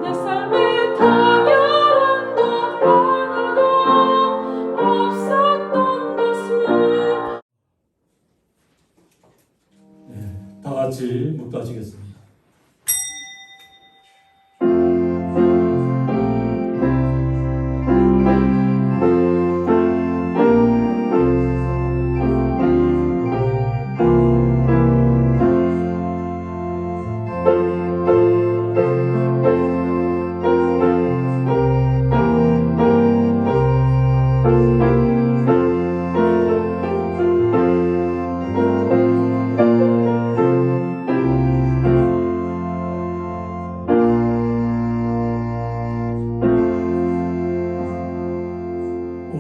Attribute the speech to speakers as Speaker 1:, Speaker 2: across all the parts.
Speaker 1: 내 삶의 당연한 것 하나도 없었던 것을.
Speaker 2: 다 같이 묵도하시겠습니다.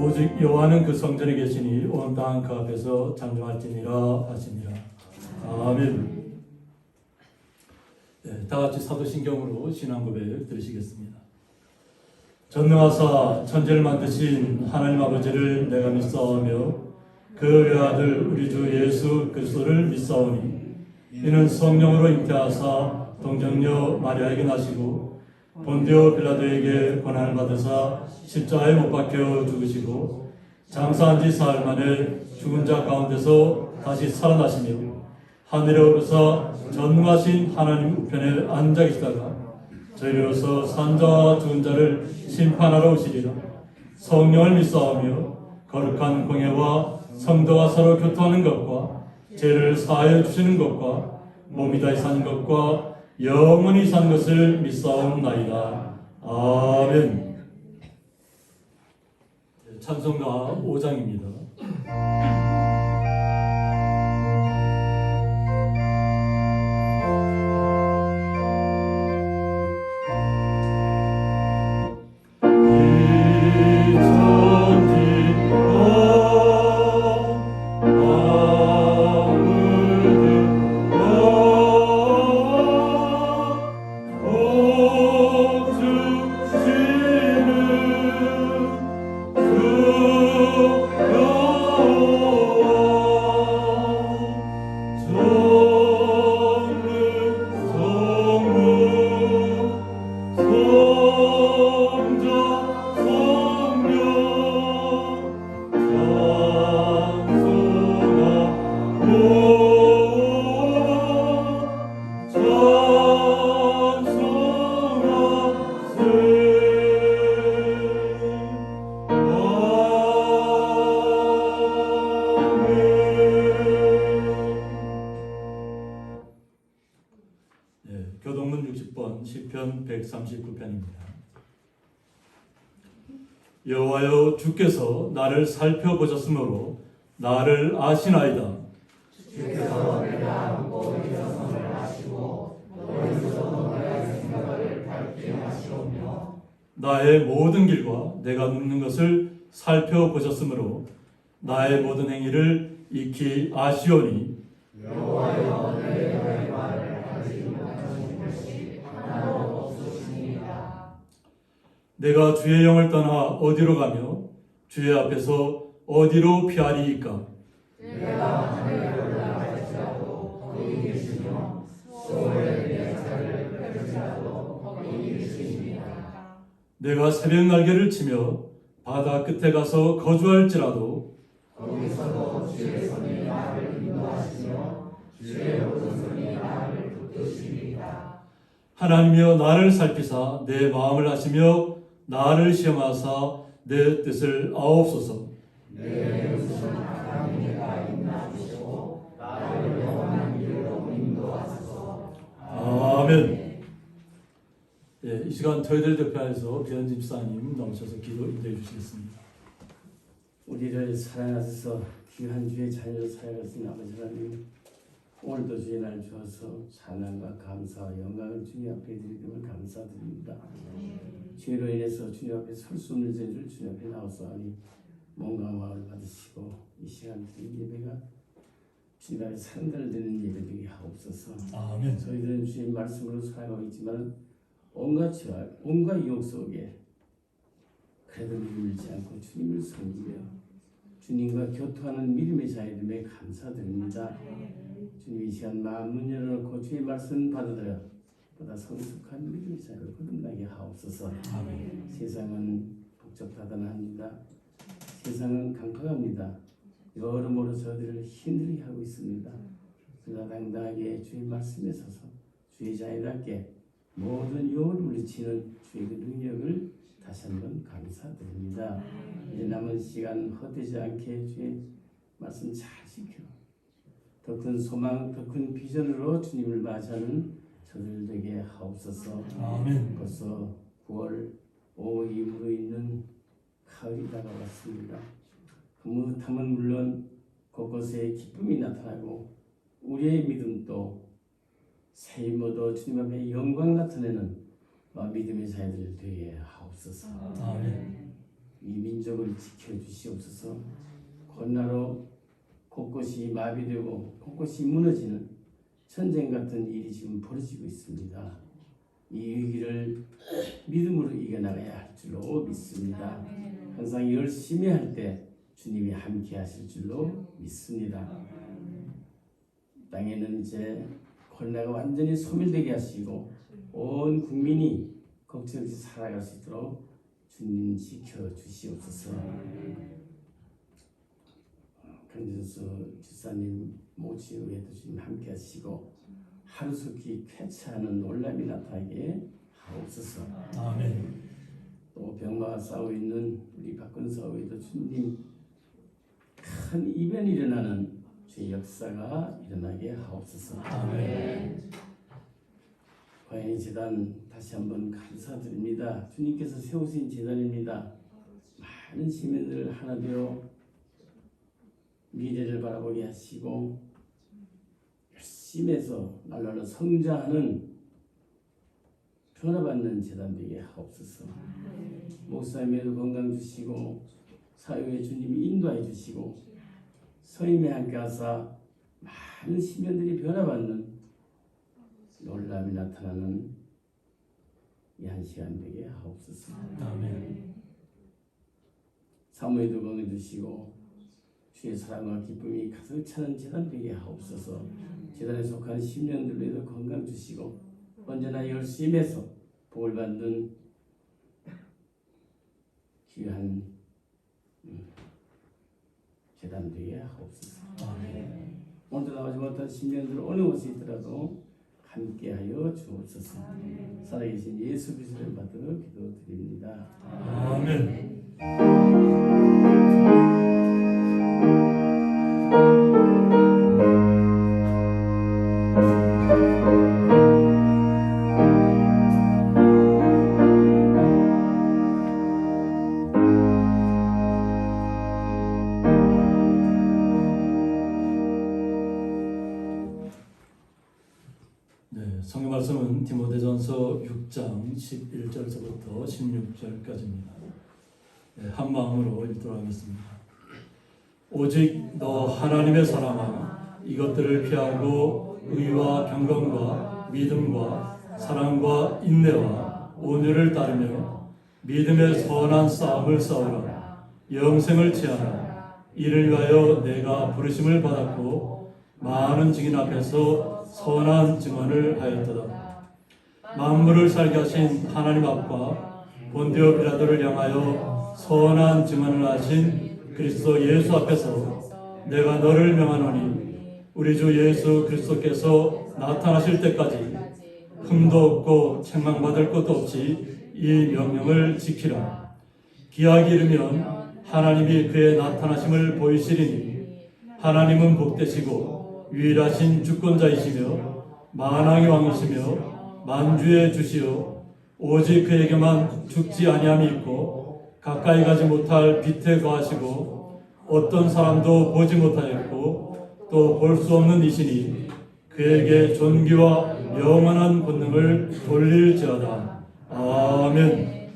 Speaker 2: 오직 여호와는 그 성전에 계시니 온 땅 그 앞에서 장정할지니라 하시니라. 아멘. 다 같이 사도신경으로 신앙 고백 드리시겠습니다. 전능하사 천지를 만드신 하나님 아버지를 내가 믿사오며 그 외아들 우리 주 예수 그리스도를 믿사오니 이는 성령으로 잉태하사 동정녀 마리아에게 나시고 본디오 빌라도에게 고난을 받으사 십자가에 못 박혀 죽으시고 장사한 지 사흘 만에 죽은 자 가운데서 다시 살아나시며 하늘에 오르사 전능하신 하나님 우편에 앉아 계시다가 저희로서 산자와 죽은 자를 심판하러 오시리라. 성령을 믿사오며 거룩한 공예와 성도가 서로 교통하는 것과 죄를 사하여 주시는 것과 몸이 다시 사는 것과 영원히 사는 것을 믿사옵나이다. 아멘. 찬송가 5장입니다. 교동문 60번 시편 139편입니다. 여호와여 주께서 나를 살펴보셨으므로 나를 아시나이다.
Speaker 3: 주께서 내가 묻고 일어섬을 아시고 머리로도 나의 생각을 밝게 하시오며
Speaker 2: 나의 모든 길과 내가 눕는 것을 살펴보셨으므로 나의 모든 행위를 익히 아시오니
Speaker 3: 여호와여 내 말을 하지 못하신 것이 하나도 없으시니이다.
Speaker 2: 내가 주의 영을 떠나 어디로 가며 주의 앞에서 어디로 피하리이까?
Speaker 3: 내가 하늘에 올라갈지라도 거기 계시며 소홀에 내 자리를 펼칠지라도 거기 계시니이다.
Speaker 2: 내가 새벽 날개를 치며 바다 끝에 가서 거주할지라도
Speaker 3: 거기서도 주의 손이 나를 인도하시며 주의 오른손이 나를 붙드시리이다.
Speaker 2: 하나님이여 나를 살피사 내 마음을 아시며 나를 시험하사 내 뜻을 아옵소서.
Speaker 3: 내 웃음 하나님과 인나주시고 나를 영원한 길로 인도하소서.
Speaker 2: 아멘. 이 시간 저희들 대표해서 배현진 집사님 나오셔서 기도 인도해 주시겠습니다.
Speaker 4: 우리를 사랑하셔서 귀한 주의 자녀로 살아가신 아버지 하나님, 오늘도 주의 날 주어서 찬양과 감사와 영광을 주님 앞에 드리기를 감사드립니다. 죄로 인해서 주님 앞에 설 수 없는 죄를 주님 앞에 나와서니 몸과 마음을 받으시고 이 시간 드린 예배가 주님 앞에 상달을 드리는 예배 되게 하옵소서.
Speaker 2: 아멘.
Speaker 4: 저희들은 주님 말씀으로 살아가고 있지만 온갖 죄와 온갖 유혹 속에 그래도 밀지 않고 주님을 섬기며 주님과 교통하는 믿음의 자유됨에 감사드립니다. 주님 이 시간 마음 문 열어놓고 주의 말씀 받아들여 보다 성숙한 믿음의 자를 거듭나게 하옵소서.
Speaker 2: 아멘.
Speaker 4: 세상은 복잡하다는 합니다. 세상은 강팍합니다. 여러모로 저들을 힘들게 하고 있습니다. 그러나 당당하게 주의 말씀에 서서 주의 자녀답게 모든 영혼을 물리치는 주의 그 능력을 다시 한번 감사드립니다. 이제 남은 시간 헛되지 않게 주의 말씀 잘 지켜 더 큰 소망, 더 큰 비전으로 주님을 맞이하는 저들 되게 하옵소서.
Speaker 2: 아멘.
Speaker 4: 벌써 9월 5일으로 있는 가을이 다가왔습니다. 흐뭇함은 물론 곳곳에 기쁨이 나타나고 우리의 믿음도 새힘 얻어 주님 앞에 영광 나타내는 믿음의 자녀들 되게 하옵소서.
Speaker 2: 아멘.
Speaker 4: 이 민족을 지켜주시옵소서. 코로나로 곳곳이 마비되고 곳곳이 무너지는 전쟁 같은 일이 지금 벌어지고 있습니다. 이 위기를 믿음으로 이겨나가야 할 줄로 믿습니다. 항상 열심히 할 때 주님이 함께 하실 줄로 믿습니다. 땅에는 이제 코로나가 완전히 소멸되게 하시고 온 국민이 걱정 없이 살아갈 수 있도록 주님 지켜주시옵소서. 강진수 집사님 모치의회도 주님 함께 하시고 하루속히 쾌차하는 놀람이 나타나게 하옵소서.
Speaker 2: 아멘.
Speaker 4: 또 병마와 싸우고 있는 우리 박근사회도 주님 큰 이변이 일어나는 주의 역사가 일어나게 하옵소서.
Speaker 2: 아멘.
Speaker 4: 과연이 재단 다시 한번 감사드립니다. 주님께서 세우신 재단입니다. 많은 시민들을 하나 되어 미래를 바라보게 하시고 열심히 해서 날로 성장하는 변화받는 재단 되게 하옵소서. 목사님에도 건강 주시고 사회에 주님이 인도해 주시고 서임에 함께 하사 많은 시민들이 변화받는 놀람이 나타나는 이 한 시간 되게 하옵소서.
Speaker 2: 아멘.
Speaker 4: 사모에도 건강 주시고 주의 사랑과 기쁨이 가득 차는 재단 되게 하옵소서. 재단에 속한 심령들에도 건강 주시고 언제나 열심히 해서 복을 받는 귀한 재단 되게 하옵소서.
Speaker 2: 아멘.
Speaker 4: 오늘도 나오지 못한 심령들 어느 곳에 있더라도 함께하여 주옵소서. 살아계신 예수 그리스도를 받들어 기도드립니다.
Speaker 2: 아멘. 네, 성경 말씀은 디모데전서 6장 11절서부터 16절까지입니다. 네, 한 마음으로 읽도록 하겠습니다. 오직 너 하나님의 사람아, 이것들을 피하고 의와 경건과 믿음과 사랑과 인내와 온유를 따르며 믿음의 선한 싸움을 싸우라. 영생을 취하라. 이를 위하여 내가 부르심을 받았고 많은 증인 앞에서 선한 증언을 하였도다. 만물을 살게 하신 하나님 앞과 본디오 빌라도를 향하여 선한 증언을 하신 그리스도 예수 앞에서 내가 너를 명하노니 우리 주 예수 그리스도께서 나타나실 때까지 흠도 없고 책망받을 것도 없이 이 명령을 지키라. 기약이 이르면 하나님이 그의 나타나심을 보이시리니 하나님은 복되시고 유일하신 주권자이시며 만왕의 왕이시며 만주의 주시요 오직 그에게만 죽지 아니함이 있고 가까이 가지 못할 빛에 거하시고 어떤 사람도 보지 못하였고 또 볼 수 없는 이시니 그에게 존귀와 영원한 권능을 돌릴지어다. 아멘.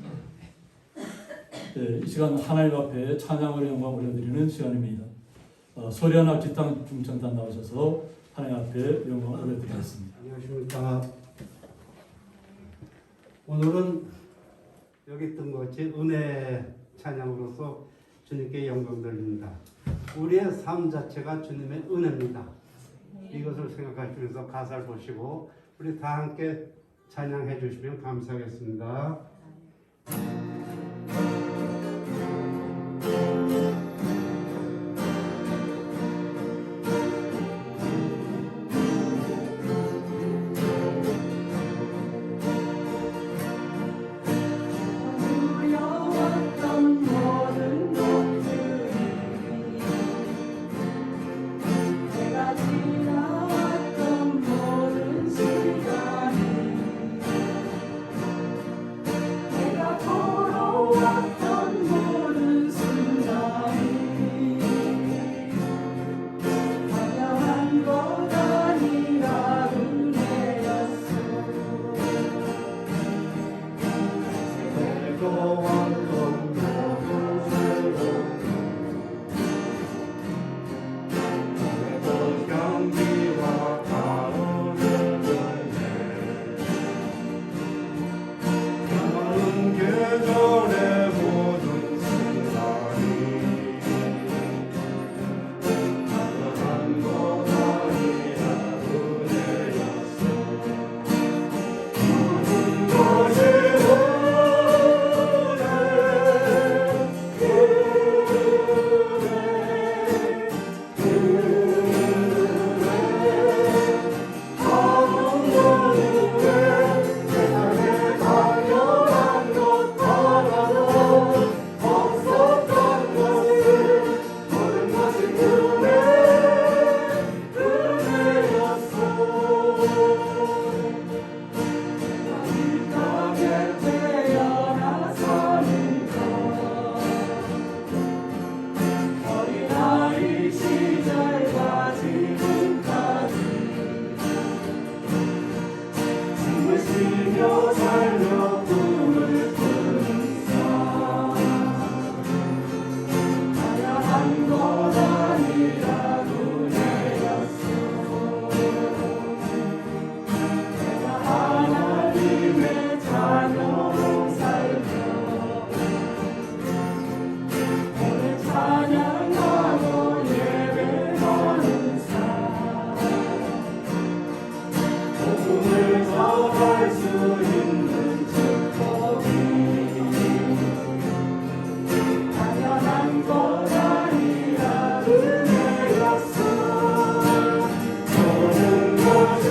Speaker 2: 네, 이 시간 하나님 앞에 찬양으로 영광 올려드리는 시간입니다. 소리하나 기타 중창단 나오셔서 하나님 앞에 영광 올려드리겠습니다.
Speaker 5: 안녕하십니까. 오늘은 여기 있던 것이 은혜 찬양으로서 주님께 영광 돌립니다. 우리의 삶 자체가 주님의 은혜입니다. 이것을 생각하시면서 가사를 보시고 우리 다 함께 찬양해 주시면 감사하겠습니다.
Speaker 1: 두려웠던 모든 것들이 내가 지나왔던 모든 시간이 내가 걸어왔던 모든 순간이 화려한 것 아니라 은혜였어.
Speaker 3: 계절의 모든 순간이 화려한 것 아니라 은혜였어. 모든 것이 세상에 당연한 것 하나도 없었던 것을 모든 것이 은혜였어.
Speaker 1: 이 땅에 태어나 사는 것 어린아이 시절까지 지금까지 숨을 쉬며 살며 꿈을 꾸는 삶 화려한 것 아니라 은혜였어. 내가 하나님의 자녀로 살며 오늘 찬양하고 예배하는 삶 복음을 전할 수 있는 축복이 당연한 것 아니라 은혜였어. 모든 것이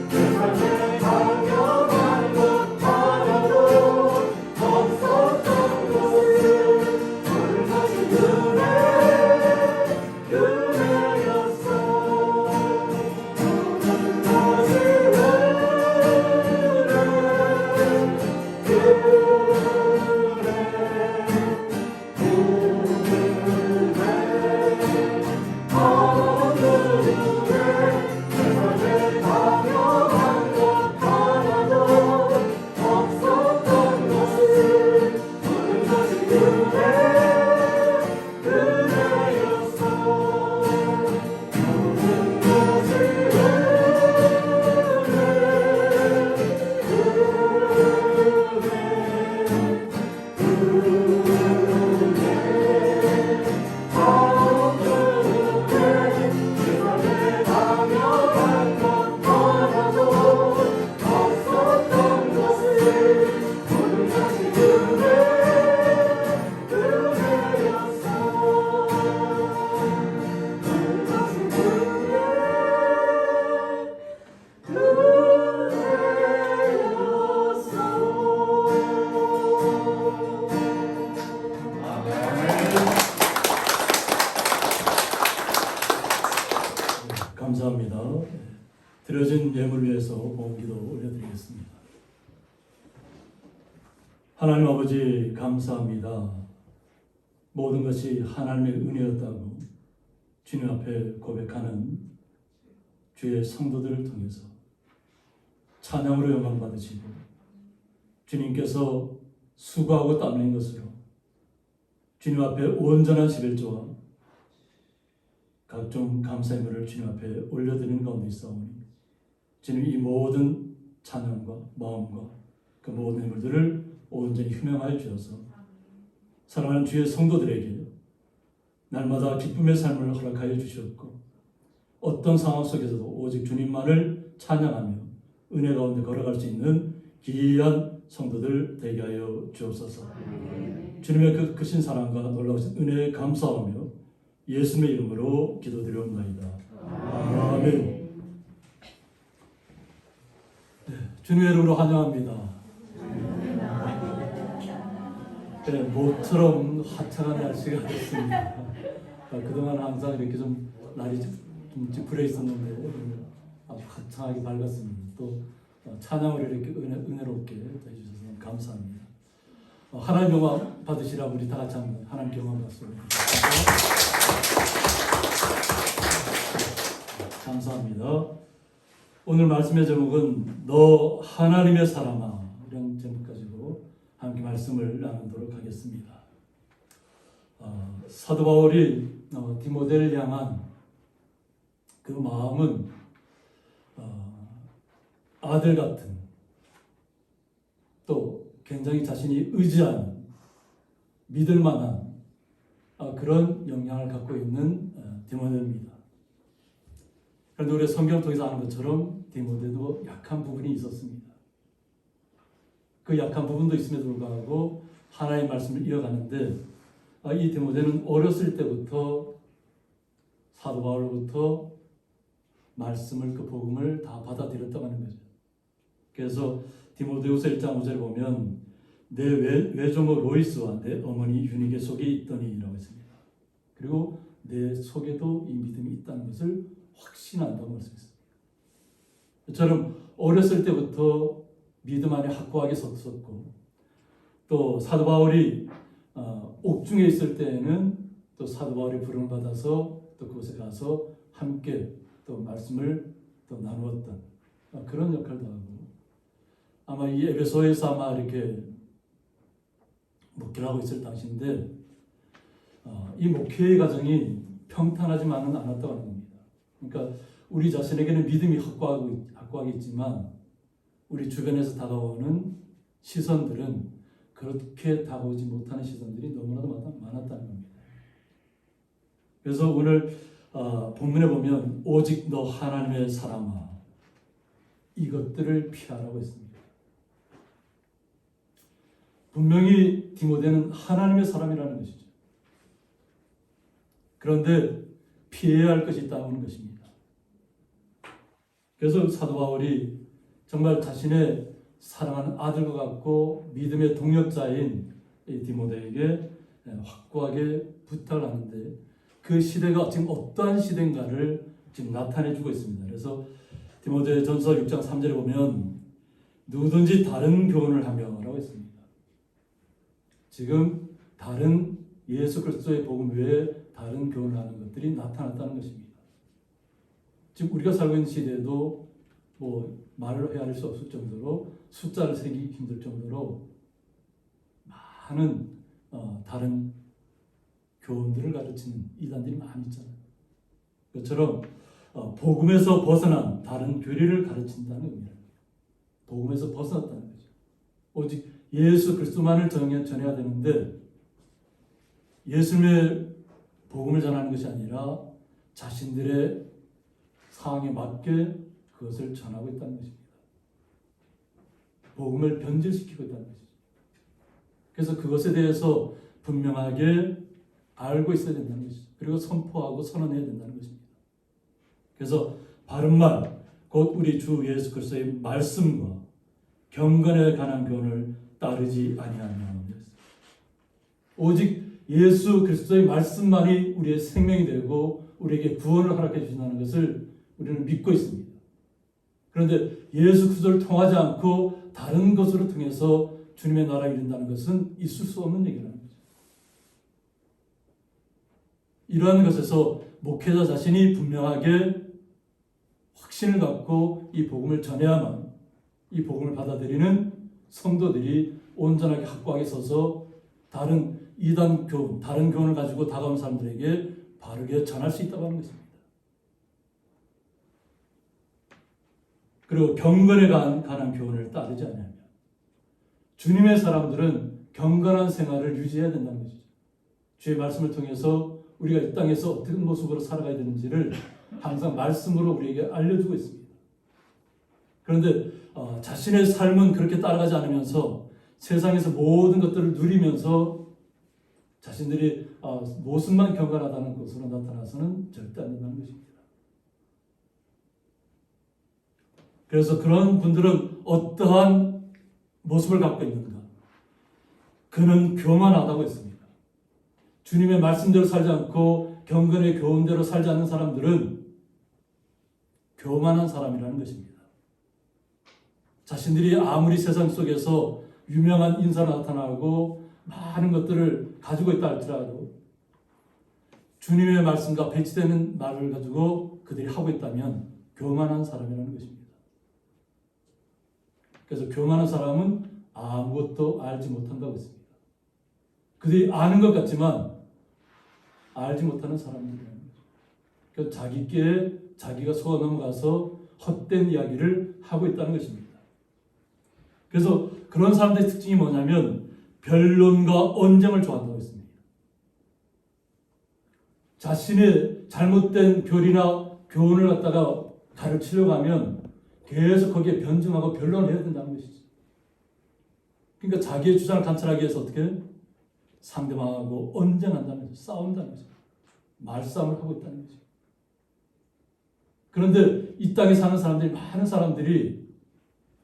Speaker 1: 세상에 당연한 것 하나도 없었던 것을 모든 것이 은혜였어. 모든 것이 세상에 당연한 것 하나도 없었던 것을 모든 것이 은혜였어. 모든 것이 세상에 당연한 것 하나도 없었던 것을 모든 것이 은혜였어. 모든 것이
Speaker 2: 감사합니다. 드려진 예물 위해서 봉기도 올려드리겠습니다. 하나님 아버지 감사합니다. 모든 것이 하나님의 은혜였다고 주님 앞에 고백하는 주의 성도들을 통해서 찬양으로 영광 받으시고 주님께서 수고하고 땀 흘린 것으로 주님 앞에 온전한 11조와 각종 감사의물을 주님 앞에 올려드리는 가운데 있사오니 주님 이 모든 찬양과 마음과 그 모든 인물들을 온전히 휴명하여 주셔서 사랑하는 주의 성도들에게 날마다 기쁨의 삶을 허락하여 주셨고 어떤 상황 속에서도 오직 주님만을 찬양하며 은혜 가운데 걸어갈 수 있는 귀한 성도들 되게 하여 주옵소서. 주님의 그 크신 사랑과 놀라우신 은혜에 감사하며 예수님의 이름으로 기도드리옵나이다. 아멘. 네, 주님의 이름으로 환영합니다. 네, 모처럼 화창한 날씨가 됐습니다. 그동안 항상 이렇게 좀 날이 좀 찌푸려 있었는데 아주 화창하게 밝았습니다. 또 찬양을 이렇게 은혜롭게 해주셔서 감사합니다. 하나님 영광 받으시라. 우리 다 같이 한번 하나님 영광 받습니다. 감사합니다. 오늘 말씀의 제목은 너 하나님의 사람아, 이런 제목 가지고 함께 말씀을 나누도록 하겠습니다. 사도 바울이 디모데를 향한 그 마음은 아들 같은, 또 굉장히 자신이 의지하는, 믿을 만한 그런 영향을 갖고 있는 디모데입니다. 그런데 우리 성경을 통해서 아는 것처럼 디모데도 약한 부분이 있었습니다. 그 약한 부분도 있음에도 불구하고 하나님의 말씀을 이어가는데 이 디모데는 어렸을 때부터 사도 바울로부터 말씀을, 그 복음을 다 받아들였다고 하는 거죠. 그래서 디모데후서 1장 5절에 보면 내 외조모 로이스와 내 어머니 유니게 속에 있더니 라고 했습니다. 그리고 내 속에도 이 믿음이 있다는 것을 확신한다고 말씀했습니다. 저는 어렸을 때부터 믿음 안에 확고하게 섰었고, 또 사도 바울이 옥중에 있을 때에는 또 사도 바울이 부름을 받아서 또 그곳에 가서 함께 또 말씀을 또 나누었던 그런 역할도 하고, 아마 이 에베소에서 아마 이렇게 목회를 하고 있을 당시인데 이 목회의 과정이 평탄하지만은 않았다고 하는 겁니다. 그러니까 우리 자신에게는 믿음이 확고하게 있지만 우리 주변에서 다가오는 시선들은 그렇게 다가오지 못하는 시선들이 너무나도 많았다는 겁니다. 그래서 오늘 본문에 보면 오직 너 하나님의 사람아, 이것들을 피하라고 했습니다. 분명히 디모데는 하나님의 사람이라는 것이죠. 그런데 피해야 할 것이 있다는 것입니다. 그래서 사도 바울이 정말 자신의 사랑하는 아들과 같고 믿음의 동역자인 디모데에게 확고하게 부탁을 하는데 그 시대가 지금 어떠한 시대인가를 지금 나타내주고 있습니다. 그래서 디모데전서 6장 3절에 보면 누구든지 다른 교훈을 하며 라고 했습니다. 지금 다른 예수 그리스도의 복음 외에 다른 교훈을 하는 것들이 나타났다는 것입니다. 지금 우리가 살고 있는 시대에도 뭐 말을 헤아릴 수 없을 정도로 숫자를 세기 힘들 정도로 많은 다른 교훈들을 가르치는 이단들이 많이 있잖아요. 그것처럼 복음에서 벗어난 다른 교리를 가르친다는 의미입니다. 복음에서 벗어났다는 거죠. 오직 예수 그리스도만을 전해야 되는데 예수님의 복음을 전하는 것이 아니라 자신들의 상황에 맞게 그것을 전하고 있다는 것입니다. 복음을 변질시키고 있다는 것이죠. 그래서 그것에 대해서 분명하게 알고 있어야 된다는 것이죠. 그리고 선포하고 선언해야 된다는 것입니다. 그래서 바른말, 곧 우리 주 예수 그리스도의 말씀과 경건에 관한 교훈을 따르지 아니하며 오직 예수 그리스도의 말씀만이 우리의 생명이 되고 우리에게 구원을 허락해 주신다는 것을 우리는 믿고 있습니다. 그런데 예수 그리스도를 통하지 않고 다른 것으로 통해서 주님의 나라에 이른다는 것은 있을 수 없는 얘기라는 거죠. 이러한 것에서 목회자 자신이 분명하게 확신을 갖고 이 복음을 전해야만 이 복음을 받아들이는 성도들이 온전하게 확고하게 서서 다른 이단 교훈, 다른 교훈을 가지고 다가온 사람들에게 바르게 전할 수 있다고 하는 것입니다. 그리고 경건에 관한 교훈을 따르지 않으며 주님의 사람들은 경건한 생활을 유지해야 된다는 것이죠. 주의 말씀을 통해서 우리가 이 땅에서 어떤 모습으로 살아가야 되는지를 항상 말씀으로 우리에게 알려주고 있습니다. 그런데 자신의 삶은 그렇게 따라가지 않으면서 세상에서 모든 것들을 누리면서 자신들이 모습만 경건하다는 것으로 나타나서는 절대 안 된다는 것입니다. 그래서 그런 분들은 어떠한 모습을 갖고 있는가? 그는 교만하다고 했습니다. 주님의 말씀대로 살지 않고 경건의 교훈대로 살지 않는 사람들은 교만한 사람이라는 것입니다. 자신들이 아무리 세상 속에서 유명한 인사로 나타나고 많은 것들을 가지고 있다 할지라도 주님의 말씀과 배치되는 말을 가지고 그들이 하고 있다면 교만한 사람이라는 것입니다. 그래서 교만한 사람은 아무것도 알지 못한다고 했습니다. 그들이 아는 것 같지만 알지 못하는 사람들이라는 거죠. 그래서 자기가 속아 넘어가서 헛된 이야기를 하고 있다는 것입니다. 그래서 그런 사람들의 특징이 뭐냐면 변론과 언쟁을 좋아한다고 했습니다. 자신의 잘못된 교리나 교훈을 갖다가 가르치려고 하면 계속 거기에 변증하고 변론을 해야 된다는 것이죠. 그러니까 자기의 주장을 관철하기 위해서 어떻게 상대방하고 언쟁한다는 거죠. 싸운다는 거죠. 말싸움을 하고 있다는 거죠. 그런데 이 땅에 사는 사람들이, 많은 사람들이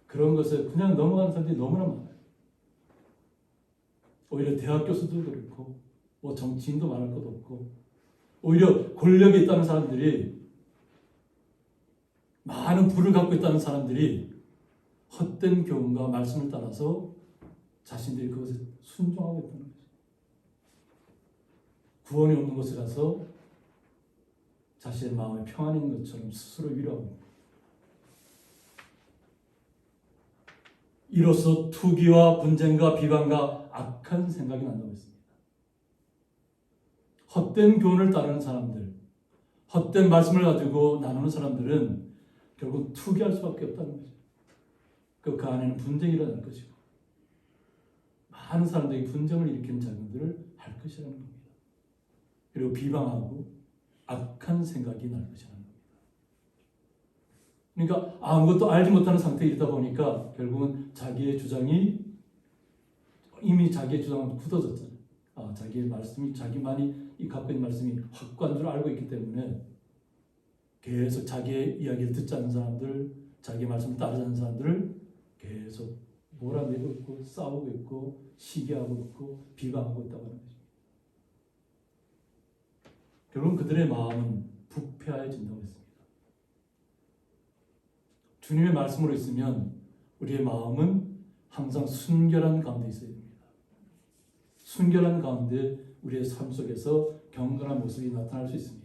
Speaker 2: 그런 것에 그냥 넘어가는 사람들이 너무나 많아요. 오히려 대학 교수도 그렇고 뭐 정치인도 말할 것도 없고 오히려 권력에 있다는 사람들이, 많은 부를 갖고 있다는 사람들이 헛된 교훈과 말씀을 따라서 자신들이 그것에 순종하고 있다는 거죠. 구원이 없는 곳에 가서 자신의 마음에 평안이 있는 것처럼 스스로 위로하고 있다. 이로써 투기와 분쟁과 비방과 악한 생각이 난다고 했습니다. 헛된 교훈을 따르는 사람들, 헛된 말씀을 가지고 나누는 사람들은 결국 투기할 수밖에 없다는 거죠. 그 안에는 분쟁이 일어날 것이고 많은 사람들이 분쟁을 일으키는 작용들을 할 것이라는 겁니다. 그리고 비방하고 악한 생각이 날 것이라는 겁니다. 그러니까 아무것도 알지 못하는 상태에 있다 보니까 결국은 자기의 주장이, 이미 자기의 주장은 굳어졌잖아요. 자기의 말씀이, 자기만이 갖고 있는 말씀이 확고한 줄 알고 있기 때문에 계속 자기의 이야기를 듣지 않는 사람들, 자기의 말씀을 따르지 않는 사람들을 계속 몰아내고 있고 싸우고 있고 시기하고 있고 비방하고 있다고 하는 거죠. 결국은 그들의 마음은 부패하여진다고 했습니다. 주님의 말씀으로 있으면 우리의 마음은 항상 순결한 가운데 있어야 됩니다. 순결한 가운데 우리의 삶 속에서 경건한 모습이 나타날 수 있습니다.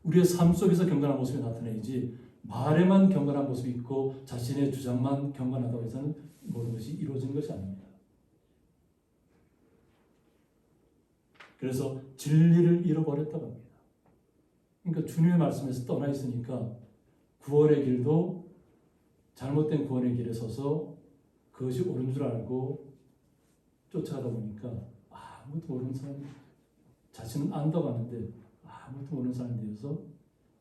Speaker 2: 우리의 삶 속에서 경건한 모습이 나타내야지 말에만 경건한 모습이 있고 자신의 주장만 경건하다고 해서는 모든 것이 이루어지는 것이 아닙니다. 그래서 진리를 잃어버렸다고 합니다. 그러니까 주님의 말씀에서 떠나 있으니까 구원의 길도 잘못된 구원의 길에 서서 그것이 옳은 줄 알고 쫓아가다 보니까 아무것도 모르는 사람이, 자신은 안다고 하는데 아무것도 모르는 사람이 되어서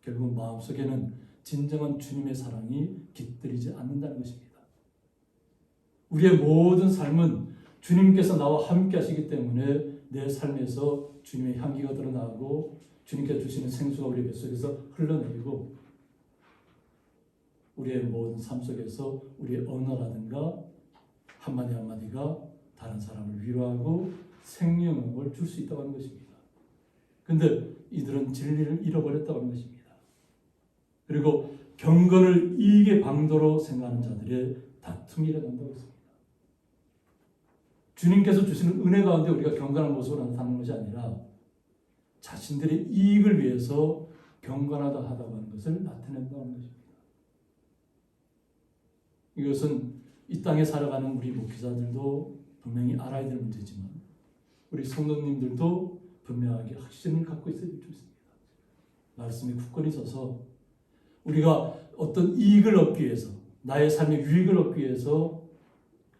Speaker 2: 결국 마음속에는 진정한 주님의 사랑이 깃들이지 않는다는 것입니다. 우리의 모든 삶은 주님께서 나와 함께 하시기 때문에 내 삶에서 주님의 향기가 드러나고 주님께서 주시는 생수가 우리 뱃속에서 흘러내리고 우리의 모든 삶 속에서 우리의 언어라든가 한마디 한마디가 다른 사람을 위로하고 생명을 줄 수 있다고 하는 것입니다. 그런데 이들은 진리를 잃어버렸다고 하는 것입니다. 그리고 경건을 이익의 방도로 생각하는 자들의 다툼이 일어난다고 했습니다. 주님께서 주시는 은혜 가운데 우리가 경건한 모습으로 나타나는 것이 아니라 자신들의 이익을 위해서 경건하다 하다고 하는 것을 나타낸다고 하는 것입니다. 이것은 이 땅에 살아가는 우리 목회자들도 분명히 알아야 될 문제지만 우리 성도님들도 분명하게 확신을 갖고 있어야 될 줄 있습니다. 말씀에 굳건히 서서 우리가 어떤 이익을 얻기 위해서 나의 삶의 유익을 얻기 위해서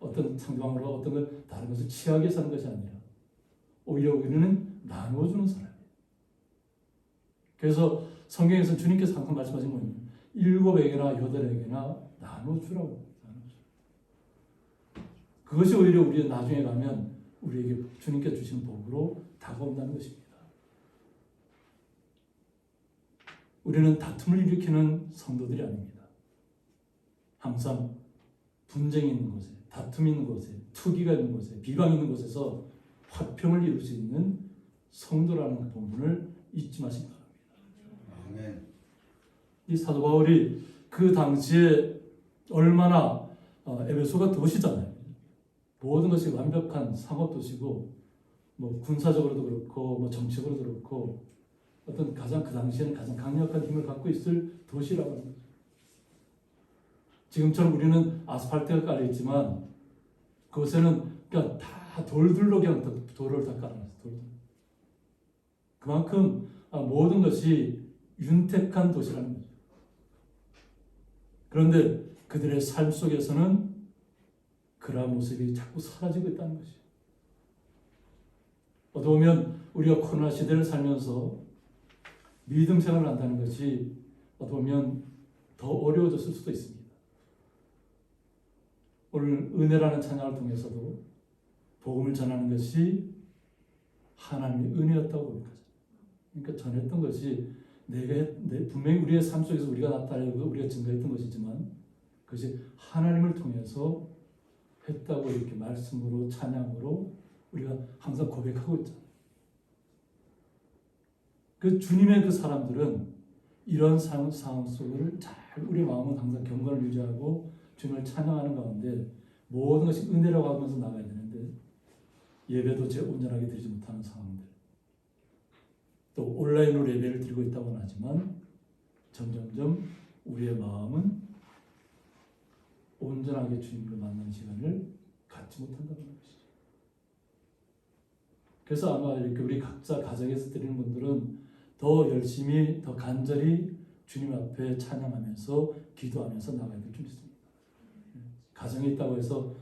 Speaker 2: 어떤 상대방으로 어떤 걸 다른 것을 취하게 사는 것이 아니라 오히려 우리는 나누어주는 사람이에요. 그래서 성경에서 주님께서 항상 말씀하신 거는 7에게나 8에게나 나눠주라고. 그것이 오히려 우리가 나중에 가면 우리에게 주님께서 주시는 복으로 다가온다는 것입니다. 우리는 다툼을 일으키는 성도들이 아닙니다. 항상 분쟁이 있는 곳에, 다툼이 있는 곳에, 투기가 있는 곳에, 비방이 있는 곳에서 화평을 이룰 수 있는 성도라는 본분을 잊지 마시기 바랍니다.
Speaker 3: 아멘.
Speaker 2: 이 사도 바울이 그 당시에 얼마나 에베소가 도시잖아요. 모든 것이 완벽한 상업 도시고, 뭐 군사적으로도 그렇고, 뭐 정치적으로도 그렇고, 어떤 가장 그 당시에는 가장 강력한 힘을 갖고 있을 도시라고 합니다. 지금처럼 우리는 아스팔트가 깔려 있지만 그곳에는 그냥 다 돌들로 그냥 도로를 다 깔아놨어요. 돌들. 그만큼 모든 것이 윤택한 도시라는 거죠. 그런데 그들의 삶 속에서는 그러한 모습이 자꾸 사라지고 있다는 것이에요. 어떻게 보면 우리가 코로나 시대를 살면서 믿음 생활을 한다는 것이 어떻게 보면 더 어려워졌을 수도 있습니다. 오늘 은혜라는 찬양을 통해서도 복음을 전하는 것이 하나님의 은혜였다고 고백하죠. 그러니까 전했던 것이 분명히 우리의 삶 속에서 우리가 나타내고 우리가 증거했던 것이지만 그것이 하나님을 통해서 했다고 이렇게 말씀으로 찬양으로 우리가 항상 고백하고 있잖아요. 그 주님의 그 사람들은 이런 상황 속을 잘 우리 마음은 항상 경건을 유지하고 주님을 찬양하는 가운데 모든 것이 은혜라고 하면서 나가야 되는데 예배도 제 온전하게 드리지 못하는 상황들, 또 온라인으로 예배를 드리고 있다고는 하지만 점점점 우리의 마음은 온전하게 주님을 만나는 시간을 갖지 못한다는 것이죠. 그래서 아마 이렇게 우리 각자 가정에서 드리는 분들은 더 열심히, 더 간절히 주님 앞에 찬양하면서 기도하면서 나가야 될 줄 믿습니다. 가정이 있다고 해서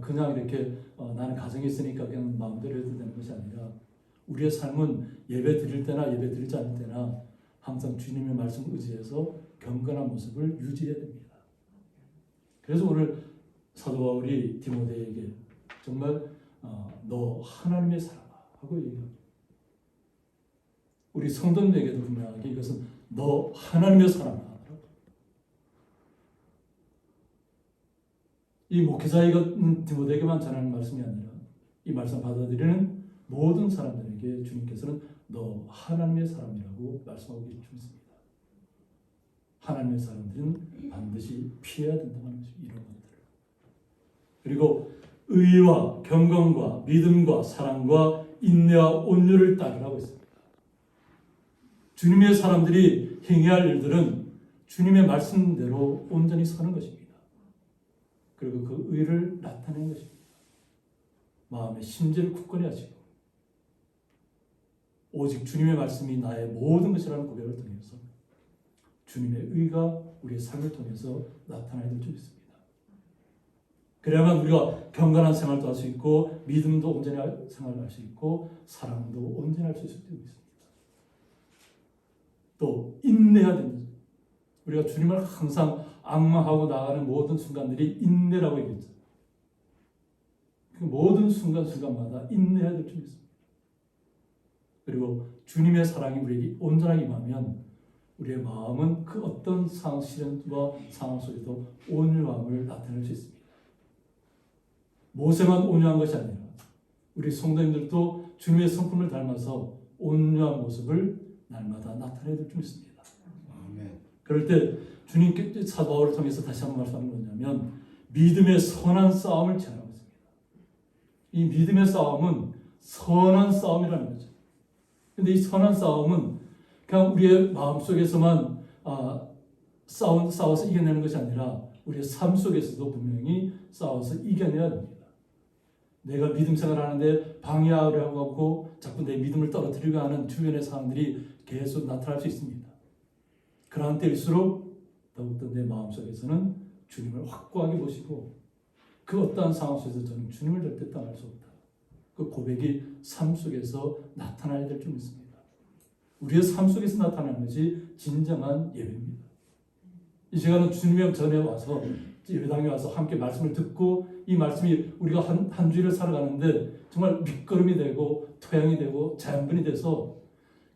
Speaker 2: 그냥 이렇게 나는 가정이 있으니까 그냥 마음대로 해도 되는 것이 아니라 우리의 삶은 예배 드릴 때나 예배 드리지 않을 때나 항상 주님의 말씀을 의지해서 경건한 모습을 유지해야 됩니다. 그래서 오늘 사도 바울이 디모데에게 정말 너 하나님의 사람아 하고 얘기합니다. 우리 성도들에게도 분명하게 이것은 너 하나님의 사람아. 이 목회자이가 디모데에게만 전하는 말씀이 아니라 이 말씀 받아들이는 모든 사람들에게 주님께서는 너 하나님의 사람이라고 말씀하고 계십니다. 하나님의 사람들은 반드시 피해야 된다는 것이 이런 것들을. 그리고 의와 경건과 믿음과 사랑과 인내와 온유를 따르라고 했습니다. 주님의 사람들이 행해야 할 일들은 주님의 말씀대로 온전히 사는 것입니다. 그리고 그 의를 나타내는 것입니다. 마음의 심지를 굳건히 하시고 오직 주님의 말씀이 나의 모든 것이라는 고백을 통해서 주님의 의가 우리의 삶을 통해서 나타나야 될 줄 믿습니다. 그래야만 우리가 경건한 생활도 할 수 있고 믿음도 온전히 생활할 수 있고 사랑도 온전히 할 수 있을 줄 믿습니다. 또 인내해야 됩니다. 우리가 주님을 항상 악망하고 나가는 모든 순간들이 인내라고 얘기했죠. 그 모든 순간순간마다 인내해야 될 줄 믿습니다. 그리고 주님의 사랑이 우리에게 온전하게 임하면 우리의 마음은 그 어떤 시련과 상황 속에도 온유함을 나타낼 수 있습니다. 모세만 온유한 것이 아니라 우리 성도님들도 주님의 성품을 닮아서 온유한 모습을 날마다 나타내야 될 줄 믿습니다.
Speaker 3: 아멘.
Speaker 2: 그럴 때 주님께 사도 바울을 통해서 다시 한번 말씀하는 거냐면 믿음의 선한 싸움을 제안하고 있습니다. 이 믿음의 싸움은 선한 싸움이라는 거죠. 근데 이 선한 싸움은 그냥 우리의 마음속에서만 싸워서 이겨내는 것이 아니라 우리의 삶 속에서도 분명히 싸워서 이겨내야 됩니다. 내가 믿음 생활하는데 방해하려고 하고 자꾸 내 믿음을 떨어뜨리려 하는 주변의 상황들이 계속 나타날 수 있습니다. 그러한 때일수록 더욱더 내 마음속에서는 주님을 확고하게 보시고 그 어떠한 상황 속에서 저는 주님을 절대 떠날 수 없다. 그 고백이 삶 속에서 나타나야 될 줄 믿습니다. 우리의 삶 속에서 나타나는 것이 진정한 예배입니다. 이 시간은 주님의 전에 와서 예배당에 와서 함께 말씀을 듣고 이 말씀이 우리가 한 주일을 살아가는데 정말 밑거름이 되고 토양이 되고 자양분이 돼서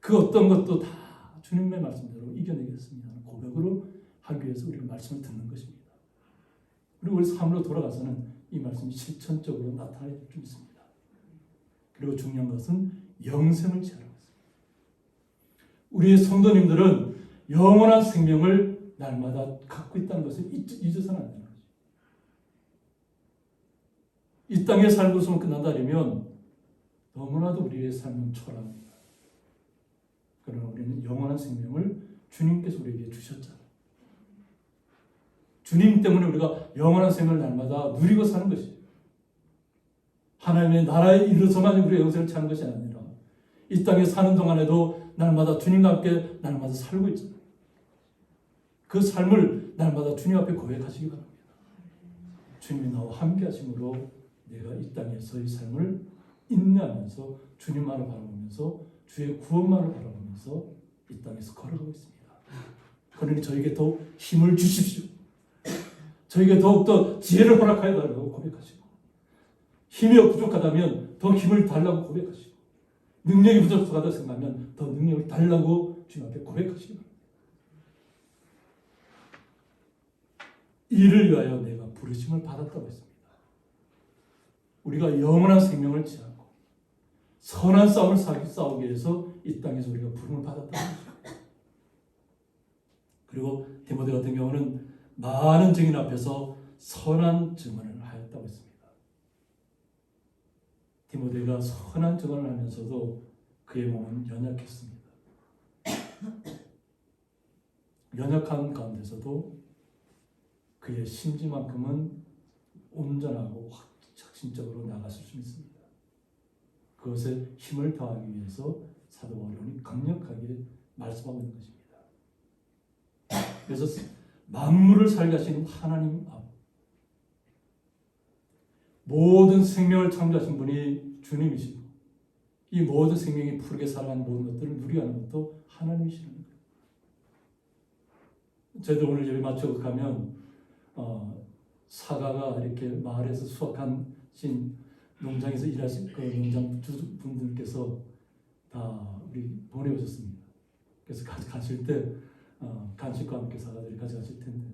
Speaker 2: 그 어떤 것도 다 주님의 말씀대로 이겨내겠습니다. 고백으로 하기 위해서 우리가 말씀을 듣는 것입니다. 그리고 우리 삶으로 돌아가서는 이 말씀이 실천적으로 나타날 줄 믿습니다. 그리고 중요한 것은 영생을 취하는 것입니다. 우리의 성도님들은 영원한 생명을 날마다 갖고 있다는 것을 잊어서는 안 되는 거죠. 이 땅의 삶으로서만 끝난다 하면 너무나도 우리의 삶은 초라합니다. 그러나 우리는 영원한 생명을 주님께서 우리에게 주셨잖아요. 주님 때문에 우리가 영원한 생명을 날마다 누리고 사는 것이에요. 하나님의 나라에 이르러서만 우리의 영생을 찾는 것이 아니라 이 땅에 사는 동안에도 날마다 주님과 함께 날마다 살고 있잖아요. 그 삶을 날마다 주님 앞에 고백하시기 바랍니다. 주님이 나와 함께 하심으로 내가 이 땅에서의 삶을 인내하면서 주님만을 바라보면서 주의 구원만을 바라보면서 이 땅에서 걸어가고 있습니다. 그러니 저에게 더 힘을 주십시오. 저에게 더욱더 지혜를 허락하여 달라고 고백하시고 힘이 부족하다면 더 힘을 달라고 고백하시고 능력이 부족하다 생각하면 더 능력을 달라고 주님 앞에 고백하시기 바랍니다. 이를 위하여 내가 부르심을 받았다고 했습니다. 우리가 영원한 생명을 취하고 선한 싸움을 싸우기 위해서 이 땅에서 우리가 부름을 받았다는 것입니다. 그리고 디모데 같은 경우는 많은 증인 앞에서 선한 증언을 하였다고 했습니다. 디모데가 선한 증언을 하면서도 그의 몸은 연약했습니다. 연약한 가운데서도 그의 심지만큼은 온전하고 확신적으로 나갔을 수 있습니다. 그것에 힘을 더하기 위해서 사도 바울은 강력하게 말씀하고 있는 것입니다. 그래서 만물을 살게 하시는 하나님 앞, 모든 생명을 창조하신 분이 주님이시고 이 모든 생명이 푸르게 살아가는 모든 것들을 누리게 하는 것도 하나님이시는 거예요. 저희도 오늘 예배 마치고 가면 사과가 이렇게 마을에서 수확하신 농장에서 일하신 그 농장 주분들께서 다 우리 보내오셨습니다. 그래서 가실 때 간식과 함께 사과들이 가져가실 텐데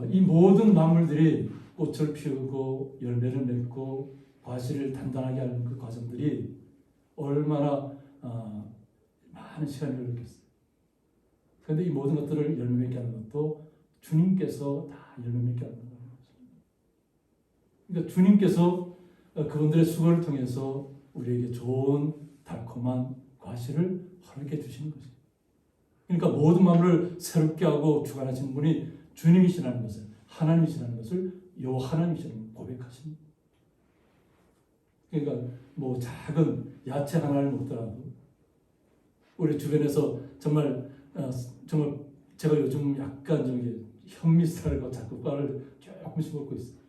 Speaker 2: 이 모든 만물들이 꽃을 피우고 열매를 맺고 과실을 단단하게 하는 그 과정들이 얼마나 많은 시간이 걸렸겠어요. 그런데 이 모든 것들을 열매 맺게 하는 것도 주님께서 다 열매 맺게 하는 거예요. 그러니까 주님께서 그분들의 수고를 통해서 우리에게 좋은 달콤한 과실을 허락해 주시는 것입니다. 그러니까 모든 만물을 새롭게 하고 주관하시는 분이 주님이시라는 것을, 하나님이시라는 것을 요 하나님이시라는 고백하십니다. 그러니까 뭐 작은 야채 하나를 먹더라도 우리 주변에서 정말 제가 요즘 약간 좀 현미쌀과 자꾸 쌀을 조금씩 먹고 있어요.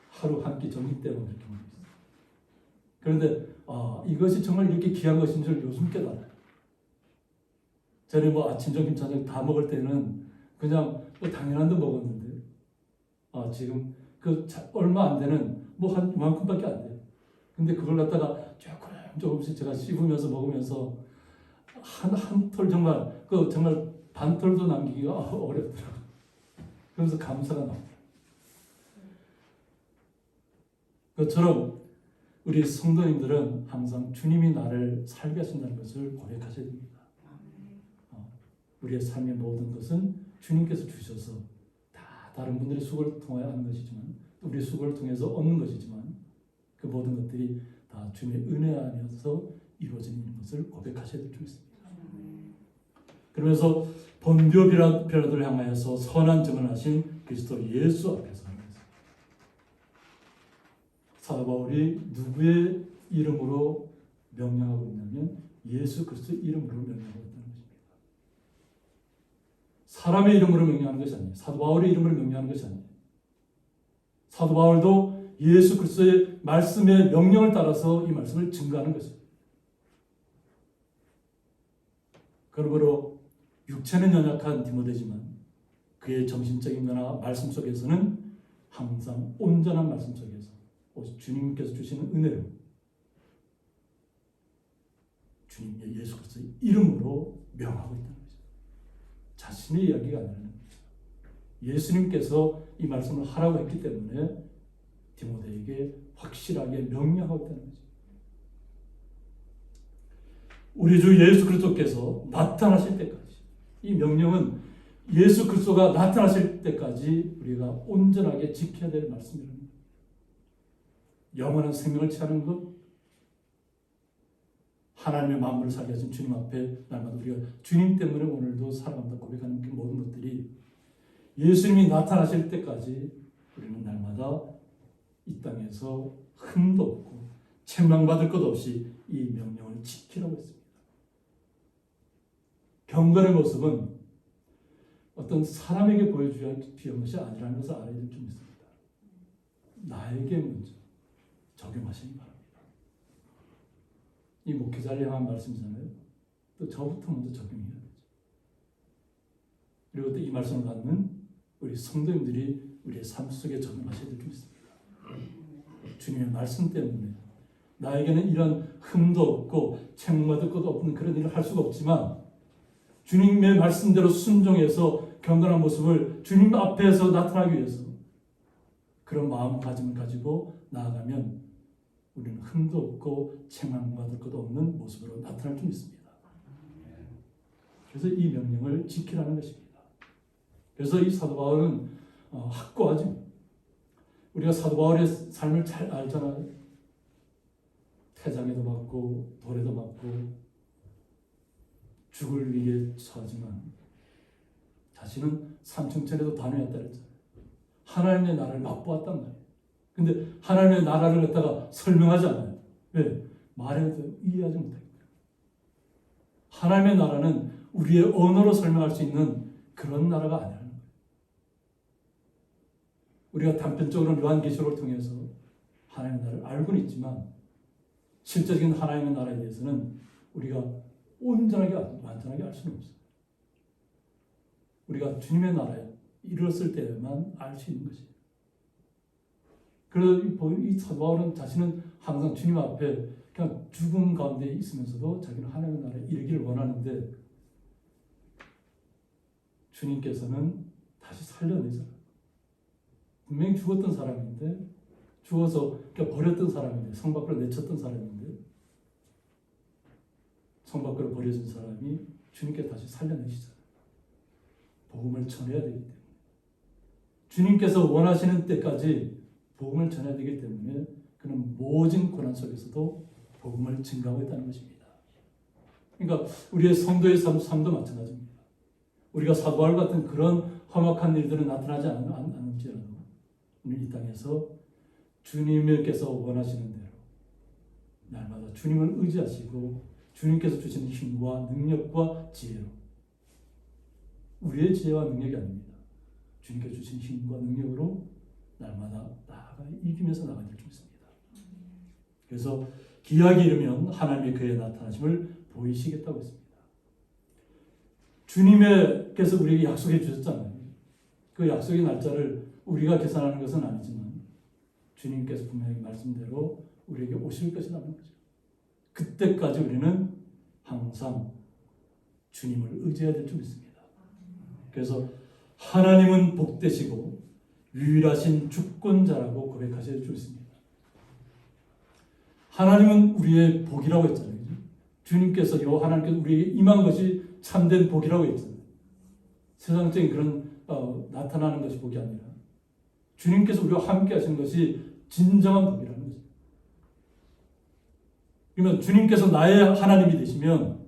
Speaker 2: 하루 한 끼 점심 때문에 이렇게 먹고 있어요. 그런데 이것이 정말 이렇게 귀한 것인 줄 요즘 깨달아요. 전에 뭐 아침, 점심, 저녁 다 먹을 때는 그냥 뭐 당연한 데 먹었는데 지금 얼마 안 되는 뭐 한 이만큼밖에 안 돼요. 근데 그걸 갖다가 조금씩 제가 씹으면서 먹으면서 한 톨 정말 정말 반 톨도 남기기가 어렵더라고요. 그래서 감사가 나오더라고요. 그처럼 우리 성도님들은 항상 주님이 나를 살게 하신다는 것을 고백하셔야 됩니다. 우리의 삶의 모든 것은 주님께서 주셔서 다 다른 분들의 수고를 통하여 하는 것이지만 우리의 수고를 통해서 얻는 것이지만 그 모든 것들이 다 주님의 은혜 안에서 이루어지는 것을 고백하셔야 될 줄 믿습니다. 그러면서 본디오 빌라도를 향하여서 선한 증언을 하신 그리스도 예수 앞에서 하는 것입니다. 사도 바울이 누구의 이름으로 명령하고 있냐면 예수 그리스도의 이름으로 명령하고 있다는 것입니다. 사람의 이름으로 명령하는 것이 아니에요. 사도 바울의 이름으로 명령하는 것이 아니에요. 사도 바울도 예수 그리스도의 말씀의 명령을 따라서 이 말씀을 증거하는 것입니다. 그러므로 육체는 연약한 디모데지만 그의 정신적인 면화 말씀 속에서는 항상 온전한 말씀 속에서 주님께서 주시는 은혜로 주님 예수 그리스도의 이름으로 명하고 있다는 거죠. 자신의 이야기가 아니라는 거죠. 예수님께서 이 말씀을 하라고 했기 때문에 디모데에게 확실하게 명령하고 있다는 거죠. 우리 주 예수 그리스도께서 나타나실 때까지, 이 명령은 예수 그리스도가 나타나실 때까지 우리가 온전하게 지켜야 될 말씀입니다. 영원한 생명을 취하는 것, 하나님의 만물을 살게 하신 주님 앞에 날마다 우리가 주님 때문에 오늘도 살아간다 고백하는 그 모든 것들이 예수님이 나타나실 때까지 우리는 날마다 이 땅에서 흠도 없고 책망받을 것 없이 이 명령을 지키라고 했습니다. 경건의 모습은 어떤 사람에게 보여줘야 필요한 것이 아니라는 것을 알아야 될 점 있습니다. 나에게 먼저 적용하시기 바랍니다. 이 목회자를 향한 말씀이잖아요. 또 저부터 먼저 적용해야 되죠. 그리고 또 이 말씀을 받는 우리 성도님들이 우리의 삶 속에 적용하셔야 될 점 있습니다. 주님의 말씀 때문에 나에게는 이런 흠도 없고 책망받을 것도 없는 그런 일을 할 수가 없지만 주님의 말씀대로 순종해서 경건한 모습을 주님 앞에서 나타나기 위해서 그런 마음가짐을 가지고 나아가면 우리는 흠도 없고 책망받을 것도 없는 모습으로 나타날 수 있습니다. 그래서 이 명령을 지키라는 것입니다. 그래서 이 사도 바울은 확고하죠. 우리가 사도 바울의 삶을 잘 알잖아요. 태장에도 맞고 돌에도 맞고 죽을 위기에 처하지만 자신은 삼층천에도 다녀왔다 그랬잖아요. 하나님의 나라를 맛보았단 말이에요. 근데 하나님의 나라를 갖다가 설명하지 않아요. 왜? 말해도 이해하지 못해요. 하나님의 나라는 우리의 언어로 설명할 수 있는 그런 나라가 아니라는 거예요. 우리가 단편적으로 요한계시록을 통해서 하나님의 나라를 알고는 있지만 실제적인 하나님의 나라에 대해서는 우리가 온전하게 완전하게 알 수는 없어요. 우리가 주님의 나라에 이르렀을 때만 알 수 있는 것이에요. 그래서 이 사도 바울은 자신은 항상 주님 앞에 그냥 죽음 가운데 있으면서도 자기는 하나님의 나라에 이르기를 원하는데 주님께서는 다시 살려내잖아요. 분명히 죽었던 사람인데 죽어서 그러니까 버렸던 사람인데 성 밖으로 내쳤던 사람인데 성 밖으로 버려진 사람이 주님께 다시 살려내시잖아요. 복음을 전해야 되기 때문에 주님께서 원하시는 때까지 복음을 전해야 되기 때문에 그는 모진 고난 속에서도 복음을 증가하고 있다는 것입니다. 그러니까 우리의 성도의 삶도 마찬가지입니다. 우리가 사도 바울 같은 그런 험악한 일들은 나타나지 않을지라도 우리 이 땅에서 주님께서 원하시는 대로 날마다 주님을 의지하시고 주님께서 주시는 힘과 능력과 지혜로 우리의 지혜와 능력이 아닙니다. 주님께서 주신 힘과 능력으로 날마다 나아가 이기면서 나가야 될 줄 믿습니다. 그래서 기약이 이르면 하나님의 그의 나타나심을 보이시겠다고 했습니다. 주님께서 우리에게 약속해 주셨잖아요. 그 약속의 날짜를 우리가 계산하는 것은 아니지만 주님께서 분명히 말씀대로 우리에게 오실 것이라는 거죠. 그때까지 우리는 항상 주님을 의지해야 될 줄 믿습니다. 그래서 하나님은 복되시고 유일하신 주권자라고 고백하셔야 될 줄 믿습니다. 하나님은 우리의 복이라고 했잖아요. 주님께서 하나님께서 우리에게 임한 것이 참된 복이라고 했잖아요. 세상적인 그런 나타나는 것이 복이 아니라 주님께서 우리와 함께 하시는 것이 진정한 복이라는 거죠. 그러면 주님께서 나의 하나님이 되시면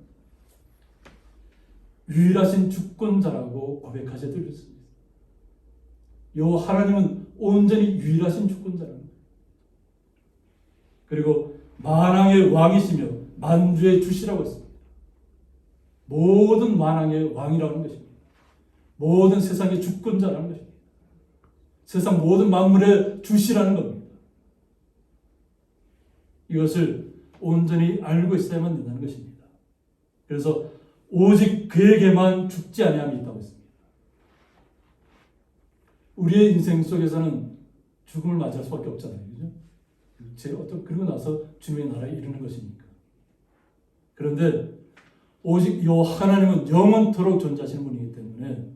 Speaker 2: 유일하신 주권자라고 고백하셔야 될 것입니다. 요 하나님은 온전히 유일하신 주권자라는 거예요. 그리고 만왕의 왕이시며 만주의 주시라고 했습니다. 모든 만왕의 왕이라는 것입니다. 모든 세상의 주권자라는 것입니다. 세상 모든 만물의 주시라는 겁니다. 이것을 온전히 알고 있어야만 된다는 것입니다. 그래서 오직 그에게만 죽지 아니함이 있다고 했습니다. 우리의 인생 속에서는 죽음을 맞이할 수밖에 없잖아요. 그죠? 그러고 나서 주님의 나라에 이르는 것이니까. 그런데 오직 요 하나님은 영원토록 존재하시는 분이기 때문에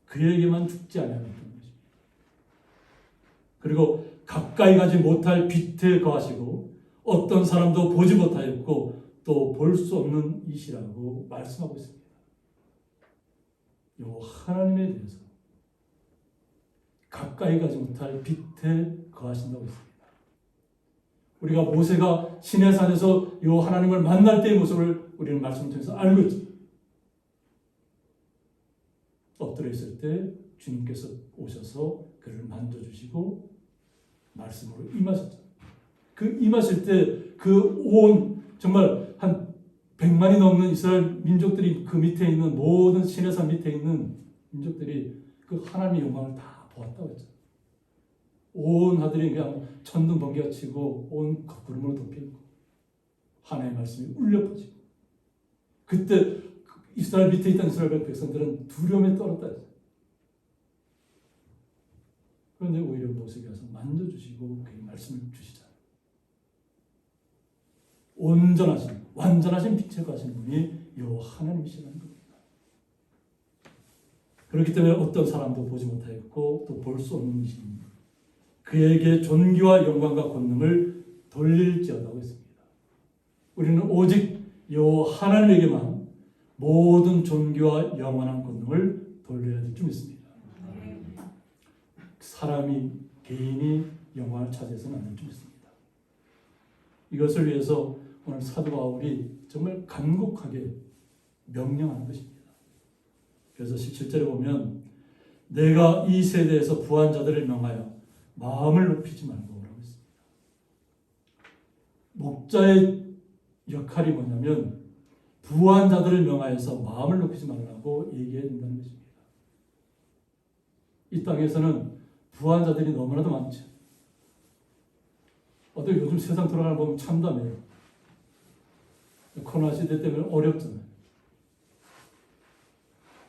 Speaker 2: 그에게만 죽지 아니함이 있다는 것입니다. 그리고 가까이 가지 못할 빛에 거하시고 어떤 사람도 보지 못하였고 또 볼 수 없는 이시라고 말씀하고 있습니다. 요 하나님에 대해서 가까이 가지 못할 빛에 거하신다고 했습니다. 우리가 모세가 시내산에서 요 하나님을 만날 때의 모습을 우리는 말씀을 통해서 알고 있죠. 엎드려 있을 때 주님께서 오셔서 그를 만져주시고 말씀으로 임하셨죠. 그 임하실 때 그 온 정말 한 100만이 넘는 이스라엘 민족들이 그 밑에 있는 모든 시내산 밑에 있는 민족들이 그 하나님의 영광을 다 보았다고 했죠. 온 하늘이 그냥 천둥 번개가 치고 온 구름으로 덮여있고 하나님의 말씀이 울려 퍼지고 그때 이스라엘 밑에 있던 이스라엘 백성들은 두려움에 떨었다 했어요. 그런데 오히려 모세가 와서 만져주시고 그의 말씀을 주시잖아요. 온전하신 완전하신 빛에 가시는 분이 요 하나님이시라는 겁니다. 그렇기 때문에 어떤 사람도 보지 못하였고 또 볼 수 없는 이십니다. 그에게 존귀와 영광과 권능을 돌릴지어다고 했습니다. 우리는 오직 요 하나님에게만 모든 존귀와 영원한 권능을 돌려야 될 줄 믿습니다. 사람이 개인이 영광을 차지해서는 안 될 줄 믿습니다. 이것을 위해서 오늘 사도 바울이 정말 간곡하게 명령하는 것입니다. 그래서 17절에 보면 내가 이 세대에서 부한 자들을 명하여 마음을 높이지 말고 라고 했습니다. 목자의 역할이 뭐냐면 부한 자들을 명하여서 마음을 높이지 말라고 얘기해야 된다는 것입니다. 이 땅에서는 부한 자들이 너무나도 많죠. 어떻게 요즘 세상 돌아가는 거 보면 참담해요. 코로나 시대 때문에 어렵잖아요.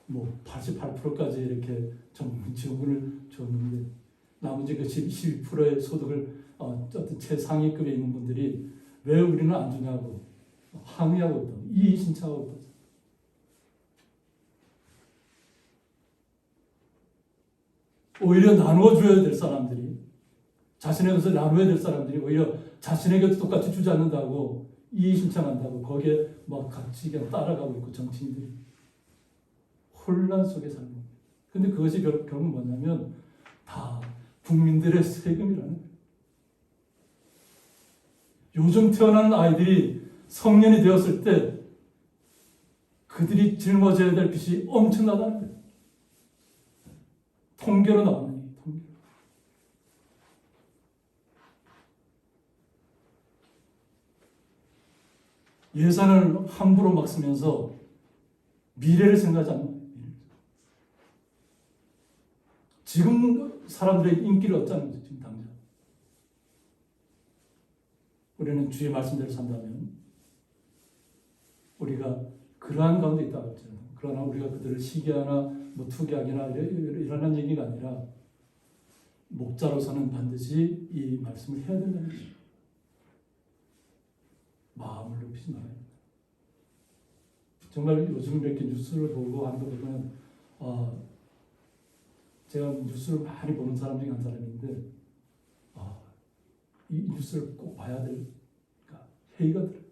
Speaker 2: 뭐 88%까지 이렇게 지원금을 줬는데 나머지 그 12%의 소득을 어떤 최상위급에 있는 분들이 왜 우리는 안 주냐고 항의하고 있다. 이의 신청하고 있다. 오히려 나누어줘야 될 사람들이 자신의 것을 나눠야 될 사람들이 오히려 자신에게도 똑같이 주지 않는다고 이의 신청한다고 거기에 막 같이 그냥 따라가고 있고 정치인들이 혼란 속에 살고 있는. 근데 그것이 결국 뭐냐면 다 국민들의 세금이라는 거예요. 요즘 태어나는 아이들이 성년이 되었을 때 그들이 짊어져야 될 빚이 엄청나다는 거예요. 통계로 나오는 얘기예요. 통계로. 예산을 함부로 막 쓰면서 미래를 생각하지 않는 거예요. 지금 사람들의 인기를 얻자는 거죠. 지금 당장. 우리는 주의 말씀대로 산다면 우리가 그러한 가운데 있다고 했죠. 그러나 우리가 그들을 시기하나 뭐 투기하기나 이러는 얘기가 아니라 목자로서는 반드시 이 말씀을 해야 된다는 거죠. 마음을 높이지 말아야 된다. 정말 요즘 이렇게 뉴스를 보고 하는 거 보면 제가 뉴스를 많이 보는 사람 중에 한 사람인데 이 뉴스를 꼭 봐야 될 회의가 들어요.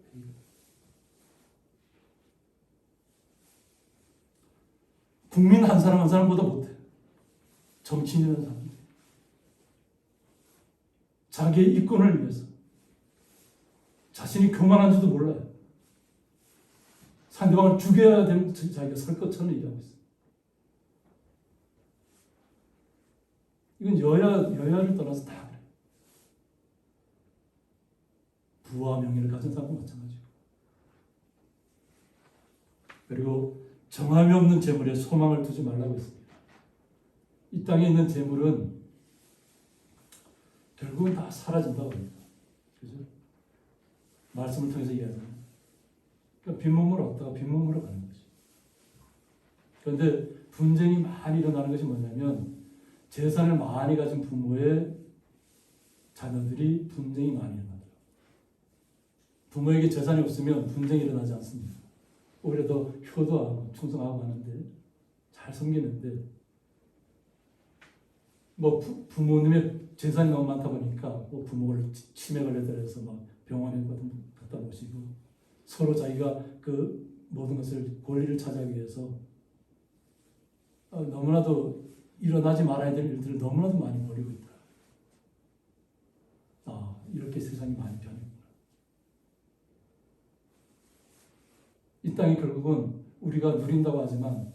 Speaker 2: 국민 한 사람 한 사람보다 못해. 정치인이라는 사람. 자기의 이권을 위해서 자신이 교만한지도 몰라요. 상대방을 죽여야 되는 자기가 살 것처럼 얘기하고 있어요. 이건 여야를 떠나서 다 그래요. 부와 명예를 가진 사람도 마찬가지고. 그리고 정함이 없는 재물에 소망을 두지 말라고 했습니다. 이 땅에 있는 재물은 결국은 다 사라진다고 합니다. 그죠? 말씀을 통해서 이해하잖아요. 그러니까 빈몸으로 왔다가 빈몸으로 가는 거죠. 그런데 분쟁이 많이 일어나는 것이 뭐냐면 재산을 많이 가진 부모의 자녀들이 분쟁이 많이 일어나더라고요. 부모에게 재산이 없으면 분쟁이 일어나지 않습니다. 오히려 더 효도하고 충성하고 하는데 잘 섬기는데 뭐 부모님의 재산이 너무 많다 보니까 뭐 부모를 치매 걸려서 막 병원에 갖다 모시고 서로 자기가 그 모든 것을 권리를 차지하기 위해서 너무나도 일어나지 말아야 될 일들을 너무나도 많이 벌이고 있다. 이렇게 세상이 많이 변했구나. 이 땅이 결국은 우리가 누린다고 하지만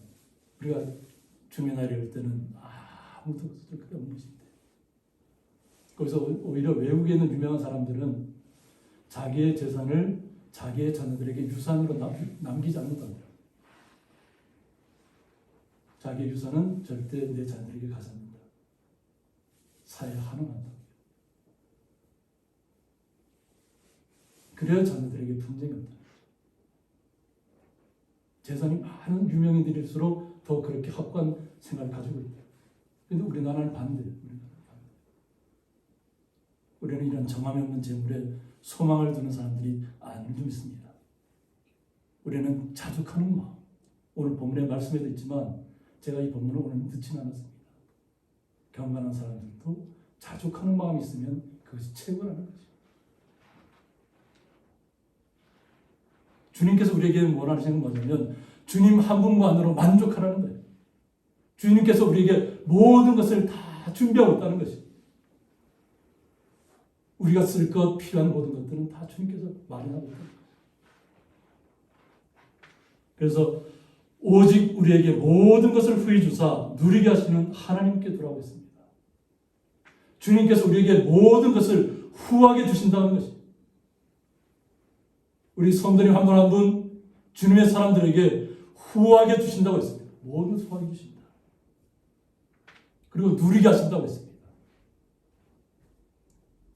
Speaker 2: 우리가 주님의 날이 올 때는 아무도 없는 것인데 거기서 오히려 외국에 있는 유명한 사람들은 자기의 재산을 자기의 자녀들에게 유산으로 남기지 않는다고요. 자기의 유산은 절대 내 자녀들에게 가지 않는다. 사회에 환원한다. 그래야 자녀들에게 분쟁이 없다. 재산이 많은 유명인들일수록 더 그렇게 확고한 생각을 가지고 있다. 그런데 우리나라는 반대예요. 우리는 이런 정함이 없는 재물에 소망을 두는 사람들이 아주 있습니다. 우리는 자족하는 마음. 오늘 본문의 말씀에도 있지만 제가 이 본문을 오늘 듣지는 않았습니다. 경건한 사람들도 자족하는 마음이 있으면 그것이 최고라는 거죠. 주님께서 우리에게 원하시는 건 뭐냐면 주님 한 분만으로 만족하라는 거예요. 주님께서 우리에게 모든 것을 다 준비하고 있다는 것이에요. 우리가 쓸 것, 필요한 모든 것들은 다 주님께서 마련하고 있다는 거예요. 그래서 오직 우리에게 모든 것을 후히 주사 누리게 하시는 하나님께 돌아오고 있습니다. 주님께서 우리에게 모든 것을 후하게 주신다는 것이에요. 우리 성도님 한 분 한 분 주님의 사람들에게 후하게 주신다고 했습니다. 모든 것을 후하게 주신다. 그리고 누리게 하신다고 했습니다.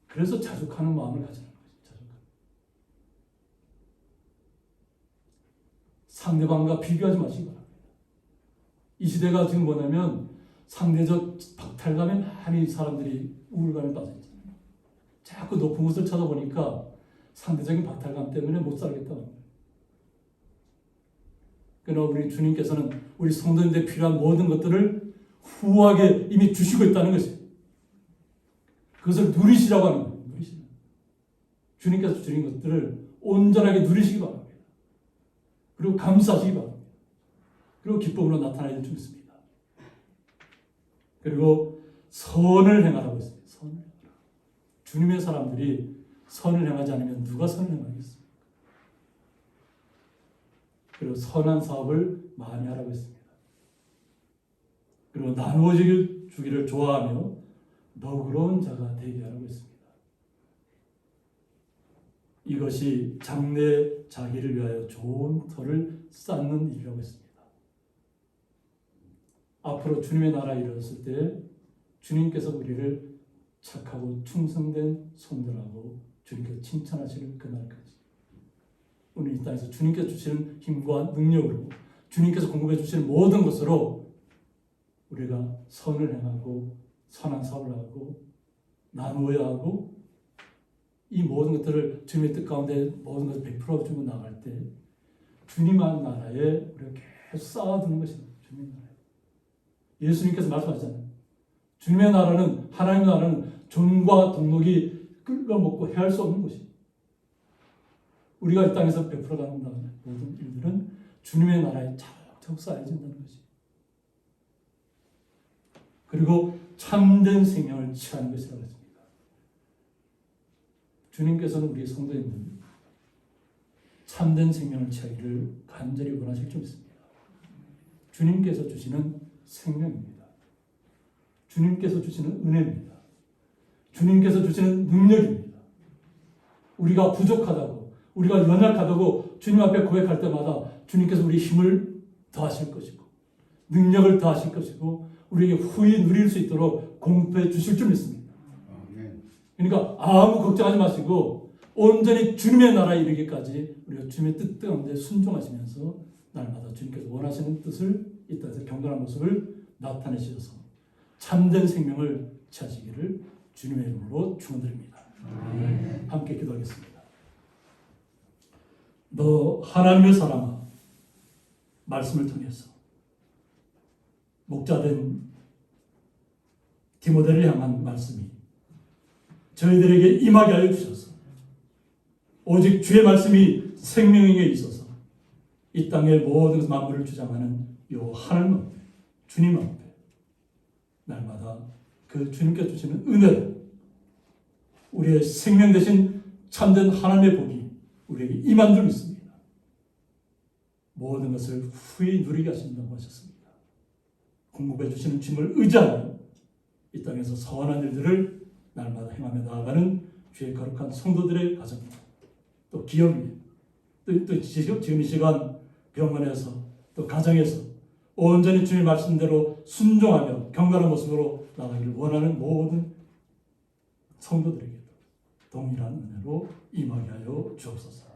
Speaker 2: 그래서 자족하는 마음을 가지는 거죠. 상대방과 비교하지 마시기 바랍니다. 이 시대가 지금 뭐냐면 상대적 박탈감에 많이 사람들이 우울감에 빠져 있잖아요. 자꾸 높은 곳을 찾아보니까 상대적인 박탈감 때문에 못 살겠다는 거예요. 그러나 우리 주님께서는 우리 성도님들에 필요한 모든 것들을 후하게 이미 주시고 있다는 것이에요. 그것을 누리시라고 하는 거예요. 누리시라. 주님께서 주신 것들을 온전하게 누리시기 바랍니다. 그리고 감사하시기 바랍니다. 그리고 기쁨으로 나타나야 될 줄 믿습니다. 그리고 선을 행하라고 했습니다. 선을 행하라. 주님의 사람들이 선을 행하지 않으면 누가 선을 행하겠습니까? 그리고 선한 사업을 많이 하라고 했습니다. 그리고 나누어 주기를 좋아하며 너그러운 자가 되게 하라고 했습니다. 이것이 장래 자기를 위하여 좋은 터를 쌓는 일이라고 했습니다. 앞으로 주님의 나라에 이르렀을 때 주님께서 우리를 착하고 충성된 손들하고 주님께서 칭찬하시는 그날까지 오늘 이 땅에서 주님께서 주시는 힘과 능력으로 주님께서 공급해 주시는 모든 것으로 우리가 선을 행하고 선한 사업을 하고 나누어야 하고 이 모든 것들을 주님의 뜻 가운데 모든 것을 베풀어 주고 나갈 때 주님 한 나라에 우리가 계속 쌓아두는 것입니다. 주님의 나라에. 예수님께서 말씀하셨잖아요. 주님의 나라는 하나님의 나라는 종과 동록이 끌어먹고 해할 수 없는 것이. 우리가 이 땅에서 베풀어가는 모든 일들은 주님의 나라에 차곡차곡 쌓여진다는 것이. 그리고 참된 생명을 취하는 것이라고 했습니다. 주님께서는 우리 성도님들 참된 생명을 취하기를 간절히 원하실 줄 믿습니다. 주님께서 주시는 생명입니다. 주님께서 주시는 은혜입니다. 주님께서 주시는 능력입니다. 우리가 부족하다고, 우리가 연약하다고 주님 앞에 고백할 때마다 주님께서 우리 힘을 더하실 것이고 능력을 더하실 것이고 우리에게 후히 누릴 수 있도록 공급해 주실 줄 믿습니다.
Speaker 5: 아멘.
Speaker 2: 그러니까 아무 걱정하지 마시고 온전히 주님의 나라에 이르기까지 우리가 주님의 뜻 가운데 순종하시면서 날마다 주님께서 원하시는 뜻을 이 땅에서 경건한 모습을 나타내셔서 참된 생명을 취하시기를 주님의 이름으로 축원드립니다. 함께 기도하겠습니다. 너 하나님의 사람아, 말씀을 통해서 목자된 디모데를 향한 말씀이 저희들에게 임하게 하여 주셔서 오직 주의 말씀이 생명에 있어서 이 땅의 모든 만물을 주장하는 이 하나님 앞에, 주님 앞에 날마다 그 주님께서 주시는 은혜를, 우리의 생명 대신 참된 하나님의 복이 우리에게 임한 줄 믿습니다. 모든 것을 후히 누리게 하신다고 하셨습니다. 공급해 주시는 주님을 의지하며 이 땅에서 선한 일들을 날마다 행하며 나아가는 주의 거룩한 성도들의 가정, 또 기업이, 또 지금 이 시간 병원에서, 또 가정에서 온전히 주의 말씀대로 순종하며 경건한 모습으로 나가기를 원하는 모든 성도들에게도 동일한 은혜로 임하게 하여 주옵소서.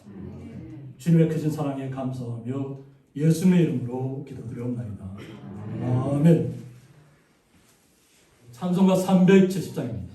Speaker 2: 주님의 크신 사랑에 감사하며 예수님의 이름으로 기도드리옵나이다. 아멘. 찬송가 370장입니다.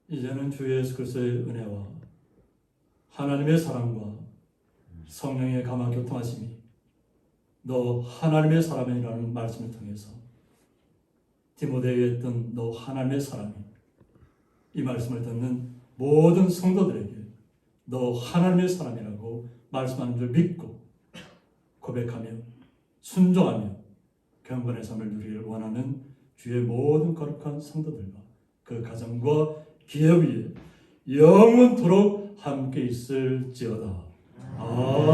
Speaker 2: 이제는 주 예수 그리스도의 은혜와 하나님의 사랑과 성령의 감화 교통하심이 너 하나님의 사람이라는 말씀을 통해서 디모데에 했던 너 하나님의 사람이 이 말씀을 듣는 모든 성도들에게 너 하나님의 사람이라고 말씀하는 줄 믿고 고백하며 순종하며 경건의 삶을 누리기를 원하는 주의 모든 거룩한 성도들과 그 가정과 기업 위에 영원토록 함께 있을지어다. 아멘.